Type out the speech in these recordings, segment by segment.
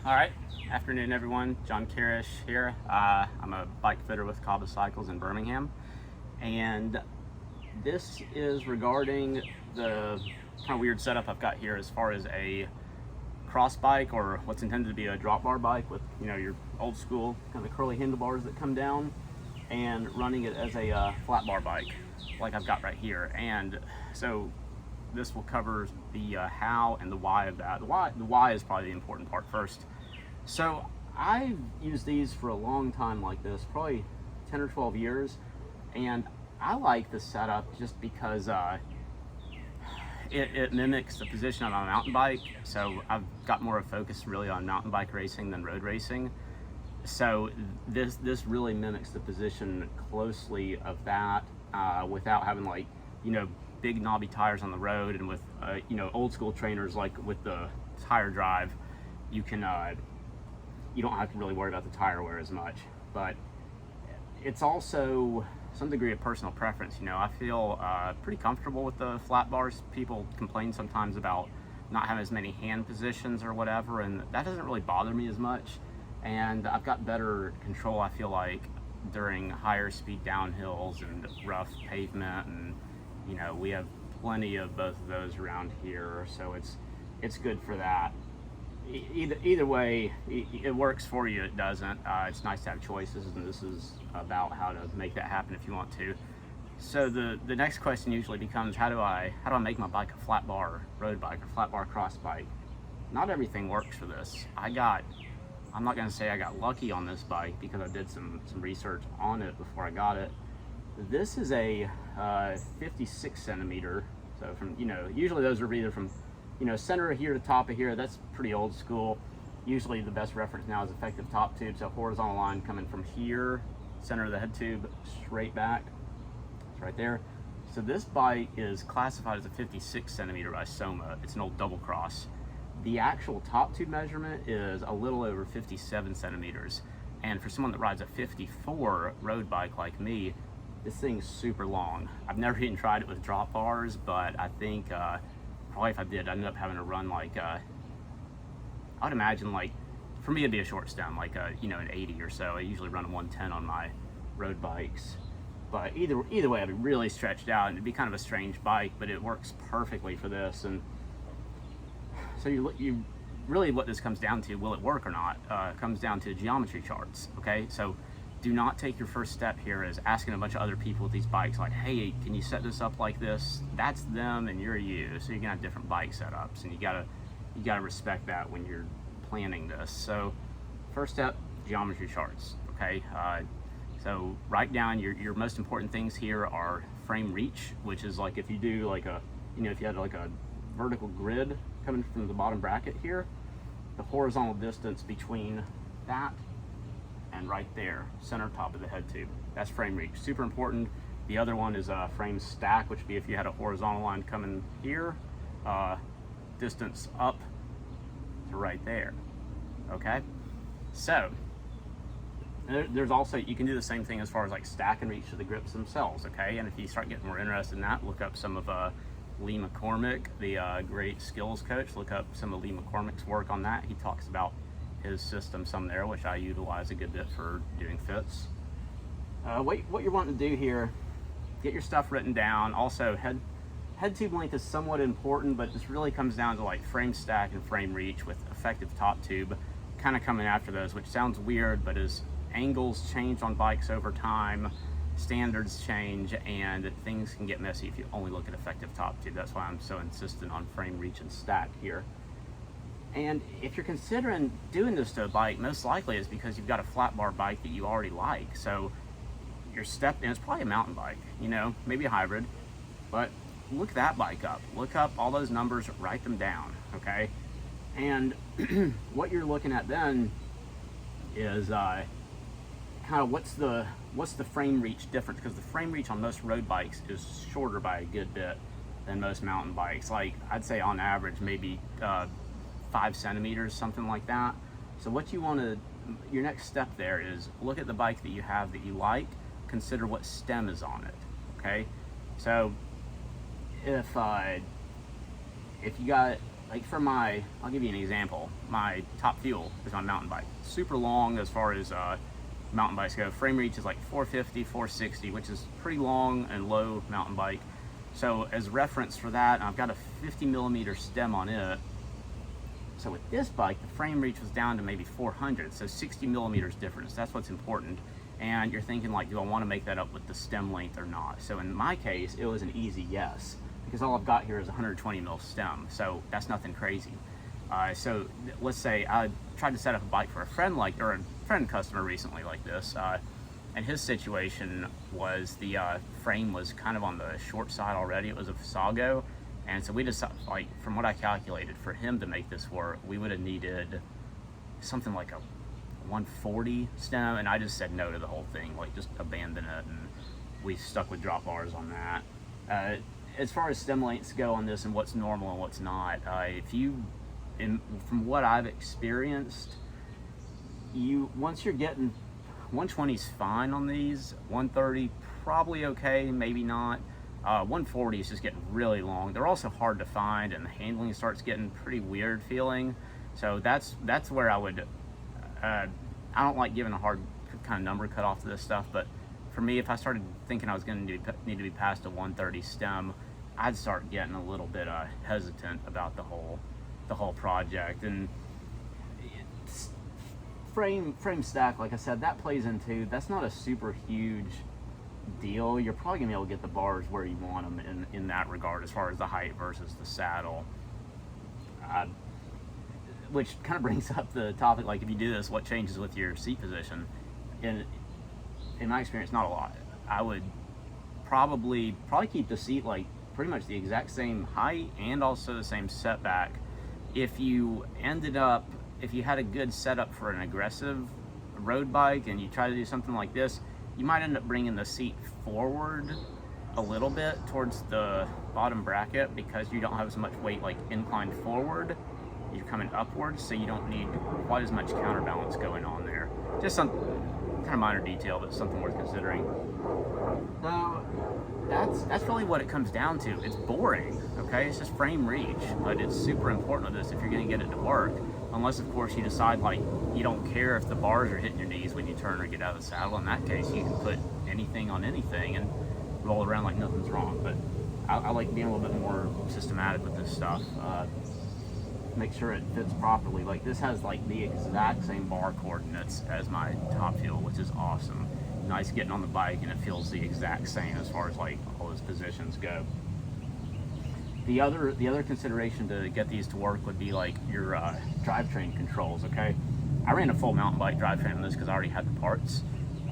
All right, afternoon everyone. John Karish here. I'm a bike fitter with Cobb Cycles in Birmingham, and this is regarding the kind of weird setup I've got here as far as a cross bike, or what's intended to be a drop bar bike with your old school kind of curly handlebars that come down, and running it as a flat bar bike like I've got right here. And so this will cover the how and the why of that. The why is probably the important part first. So I've used these for a long time like this, probably 10 or 12 years, and I like the setup just because it mimics the position on a mountain bike. So I've got more of a focus really on mountain bike racing than road racing. So this really mimics the position closely of that without having big knobby tires on the road, and with old school trainers like with the tire drive, you don't have to really worry about the tire wear as much. But it's also some degree of personal preference. I feel pretty comfortable with the flat bars. People complain sometimes about not having as many hand positions or whatever, and that doesn't really bother me as much. And I've got better control, I feel like, during higher speed downhills and rough pavement, and we have plenty of both of those around here, so it's good for that. Either way, it works for you, it doesn't. It's nice to have choices, and this is about how to make that happen if you want to. So the next question usually becomes, how do I make my bike a flat bar road bike or flat bar cross bike? Not everything works for this. I'm not going to say I got lucky on this bike, because I did some research on it before I got it. This is a 56 centimeter. So from usually those are either from center of here to top of here. That's pretty old school. Usually the best reference now is effective top tube. So horizontal line coming from here, center of the head tube, straight back. It's right there. So this bike is classified as a 56 centimeter by Soma. It's an old double cross. The actual top tube measurement is a little over 57 centimeters. And for someone that rides a 54 road bike like me, this thing's super long. I've never even tried it with drop bars, but I think probably if I did, I'd end up having to run I would imagine, for me it'd be a short stem, an 80 or so. I usually run a 110 on my road bikes. But either way, I'd be really stretched out, and it'd be kind of a strange bike, but it works perfectly for this. And so you really, what this comes down to, will it work or not, comes down to geometry charts, okay? So do not take your first step here as asking a bunch of other people with these bikes, like, hey, can you set this up like this? That's them and you're you. So you're gonna have different bike setups, and you gotta respect that when you're planning this. So first step, geometry charts, okay? So write down your most important things here are frame reach, which is like if you do if you had a vertical grid coming from the bottom bracket here, the horizontal distance between that and right there, center top of the head tube. That's frame reach, super important. The other one is a frame stack, which would be if you had a horizontal line coming here, distance up to right there, okay? So, there's also, you can do the same thing as far as stack and reach to the grips themselves, okay? And if you start getting more interested in that, look up some of Lee McCormick, the great skills coach. Look up some of Lee McCormick's work on that. He talks about his system some there, which I utilize a good bit for doing fits. What you're wanting to do here, get your stuff written down. Also, head tube length is somewhat important, but this really comes down to frame stack and frame reach, with effective top tube kind of coming after those, which sounds weird, but as angles change on bikes over time, standards change, and things can get messy if you only look at effective top tube. That's why I'm so insistent on frame reach and stack here. And if you're considering doing this to a bike, most likely it's because you've got a flat bar bike that you already like. So your step, and it's probably a mountain bike, maybe a hybrid, but look that bike up. Look up all those numbers, write them down, okay? And what you're looking at then is kind of what's the frame reach difference, because the frame reach on most road bikes is shorter by a good bit than most mountain bikes. I'd say on average maybe 5 centimeters, something like that. So what you want to, your next step there is look at the bike that you have that you like, consider what stem is on it, okay? So if you got like I'll give you an example. My top fuel is my mountain bike. Super long as far as mountain bikes go. Frame reach is like 450, 460, which is pretty long and low mountain bike. So as reference for that, I've got a 50mm stem on it. So with this bike, the frame reach was down to maybe 400, so 60mm difference. That's what's important. And you're thinking like, do I want to make that up with the stem length or not? So in my case, it was an easy yes, because all I've got here is a 120mm stem, so that's nothing crazy. So let's say I tried to set up a bike for a friend customer recently like this, and his situation was the frame was kind of on the short side already. It was a Fasago, and so we decided, like, from what I calculated, for him to make this work, we would have needed something like a 140 stem, and I just said no to the whole thing, like just abandon it, and we stuck with drop bars on that. As far as stem lengths go on this and what's normal and what's not, from what I've experienced, once you're getting 120 is fine on these, 130 probably okay, maybe not. 140 is just getting really long. They're also hard to find, and the handling starts getting pretty weird feeling. So that's where I would. I don't like giving a hard kind of number cut off to this stuff, but for me, if I started thinking I was going to need to be past a 130 stem, I'd start getting a little bit hesitant about the whole project. And frame stack, like I said, that plays into, that's not a super huge deal. You're probably gonna be able to get the bars where you want them in that regard, as far as the height versus the saddle. Which kind of brings up the topic, like, if you do this, what changes with your seat position? In my experience, not a lot. I would probably keep the seat like pretty much the exact same height and also the same setback. If you had a good setup for an aggressive road bike and you try to do something like this, you might end up bringing the seat forward a little bit towards the bottom bracket, because you don't have as much weight like inclined forward. You're coming upwards, so you don't need quite as much counterbalance going on there. Just some kind of minor detail, but something worth considering. So that's really what it comes down to. It's boring, okay? It's just frame reach, but it's super important to this if you're gonna get it to work. Unless, of course, you decide like you don't care if the bars are hitting your knees when you turn or get out of the saddle. In that case, you can put anything on anything and roll around like nothing's wrong. But I like being a little bit more systematic with this stuff. Make sure it fits properly. Like, this has like the exact same bar coordinates as my top fuel, which is awesome. Nice getting on the bike, and it feels the exact same as far as like all those positions go. The other consideration to get these to work would be like your drivetrain controls. Okay, I ran a full mountain bike drivetrain on this because I already had the parts.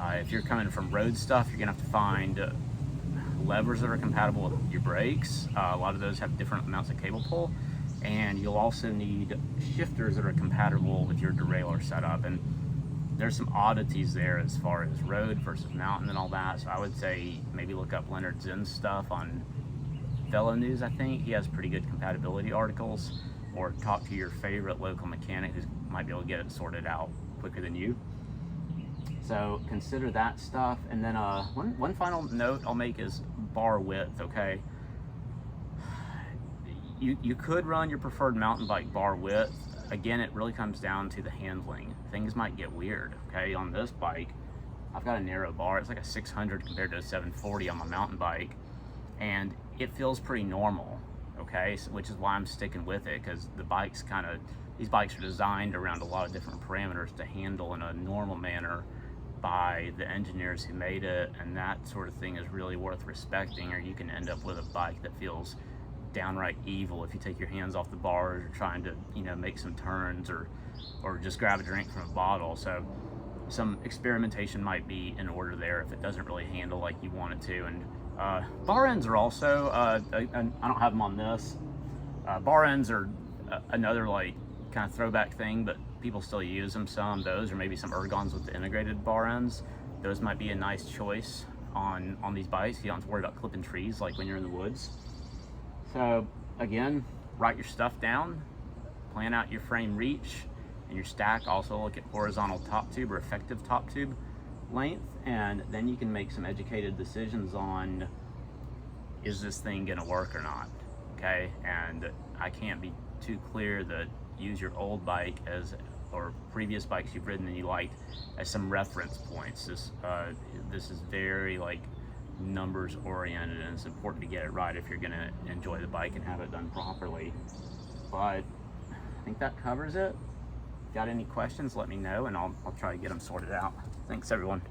If you're coming from road stuff, you're gonna have to find levers that are compatible with your brakes. A lot of those have different amounts of cable pull, and you'll also need shifters that are compatible with your derailleur setup. And there's some oddities there as far as road versus mountain and all that. So I would say maybe look up Leonard Zinn's stuff on Velo News. I think he has pretty good compatibility articles, or talk to your favorite local mechanic who might be able to get it sorted out quicker than you. So consider that stuff. And then one final note I'll make is bar width. Okay, you could run your preferred mountain bike bar width. Again, it really comes down to the handling. Things might get weird. Okay, on this bike, I've got a narrow bar. It's like a 600 compared to a 740 on my mountain bike, and it feels pretty normal. Okay, so, which is why I'm sticking with it, because these bikes are designed around a lot of different parameters to handle in a normal manner by the engineers who made it, and that sort of thing is really worth respecting, or you can end up with a bike that feels downright evil if you take your hands off the bars or trying to, make some turns or just grab a drink from a bottle. So some experimentation might be in order there if it doesn't really handle like you want it to. And bar ends are also, I don't have them on this. Bar ends are another like kind of throwback thing, but people still use them some. Those, or maybe some ergons with the integrated bar ends. Those might be a nice choice on these bikes. You don't have to worry about clipping trees like when you're in the woods. So again, write your stuff down, plan out your frame reach and your stack. Also look at horizontal top tube or effective top tube length, and then you can make some educated decisions on, is this thing gonna work or not? Okay, and I can't be too clear that use your old bike as, or previous bikes you've ridden and you liked, as some reference points. This is very like numbers oriented, and it's important to get it right if you're going to enjoy the bike and have it done properly. But I think that covers it. Got any questions, let me know, and I'll try to get them sorted out. Thanks, everyone.